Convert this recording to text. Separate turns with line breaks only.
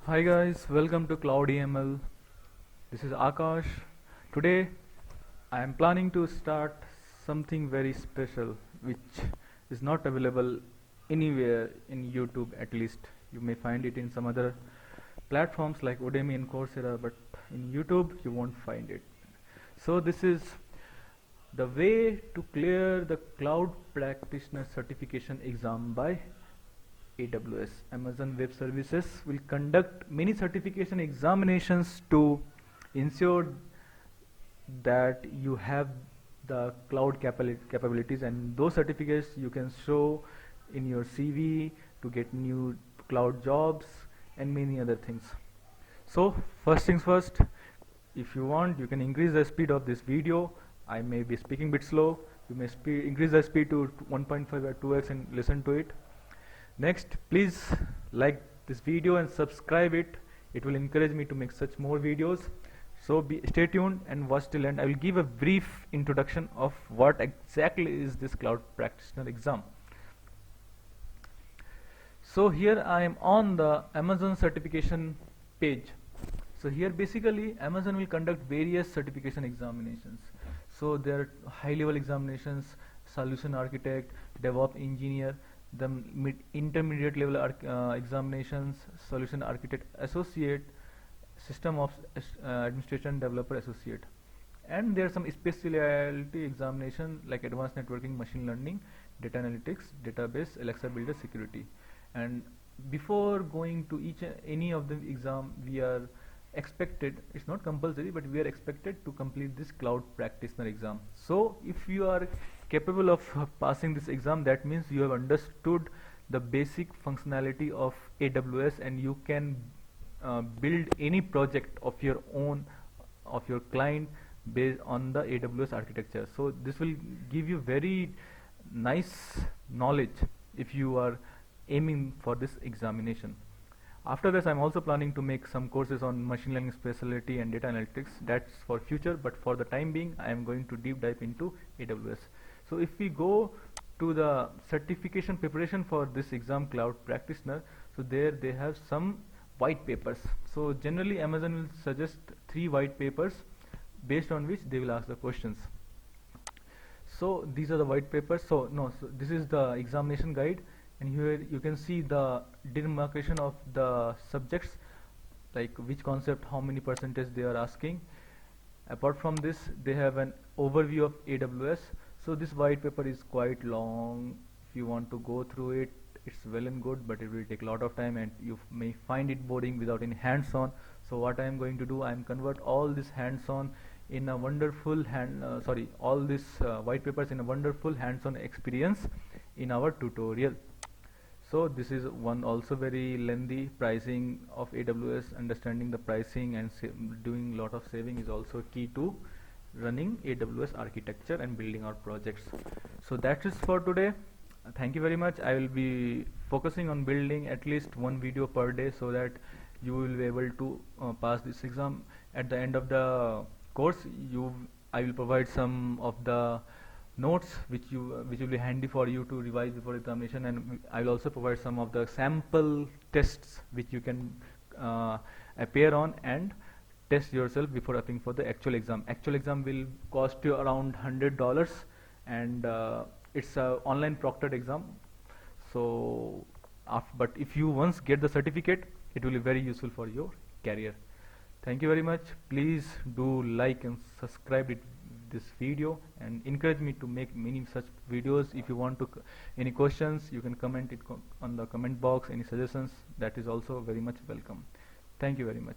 Hi guys, welcome to Cloud EML. This is Akash. Today I am planning to start something very special which is not available anywhere in YouTube, at least. You may find it in some other platforms like Udemy and Coursera, but in YouTube you won't find it. So this is the way to clear the Cloud Practitioner Certification exam by AWS. Amazon Web Services will conduct many certification examinations to ensure that you have the cloud capabilities, and those certificates you can show in your CV to get new cloud jobs and many other things. So first things first, if you want, you can increase the speed of this video. I may be speaking a bit slow. You may increase the speed to 1.5 or 2x and listen to it. Next, please like this video and subscribe it. It will encourage me to make such more videos. So stay tuned and watch till end. I will give a brief introduction of what exactly is this Cloud Practitioner exam. So here I am on the Amazon certification page. So here basically Amazon will conduct various certification examinations. So there are high level examinations, solution architect, DevOps engineer, the intermediate level examinations, solution architect associate, system of administration developer associate, and there are some specialty examination like advanced networking, machine learning, data analytics, database, Alexa builder, security. And before going to any of the exam, we are expected, it's not compulsory, but we are expected to complete this Cloud Practitioner exam. So if you are capable of passing this exam, that means you have understood the basic functionality of AWS, and you can build any project of your own, of your client, based on the AWS architecture. So this will give you very nice knowledge if you are aiming for this examination. After this, I'm also planning to make some courses on machine learning specialty and data analytics. That's for future, but for the time being, I am going to deep dive into AWS. So if we go to the certification preparation for this exam, Cloud Practitioner, so there they have some white papers. So generally Amazon will suggest 3 white papers based on which they will ask the questions. So these are the white papers. So this is the examination guide, and here you can see the demarcation of the subjects, like which concept, how many percentage they are asking. Apart from this, they have an overview of AWS. So this white paper is quite long. If you want to go through it, it's well and good, but it will take a lot of time and you may find it boring without any hands-on. So what I am going to do, I am convert all this hands-on in a wonderful all these white papers in a wonderful hands-on experience in our tutorial. So this is one also very lengthy pricing of AWS. Understanding the pricing and doing a lot of saving is also key to running AWS architecture and building our projects. So that is for today. Thank you very much. I will be focusing on building at least one video per day so that you will be able to pass this exam. At the end of the course, I will provide some of the notes which will be handy for you to revise before examination, and I will also provide some of the sample tests which you can appear on and test yourself before applying for the actual exam. Actual exam will cost you around $100, and it's a online proctored exam. So but if you once get the certificate, it will be very useful for your career. Thank you very much. Please do like and subscribe this video and encourage me to make many such videos. If you want to any questions, you can comment it on the comment box. Any suggestions, that is also very much welcome. Thank you very much.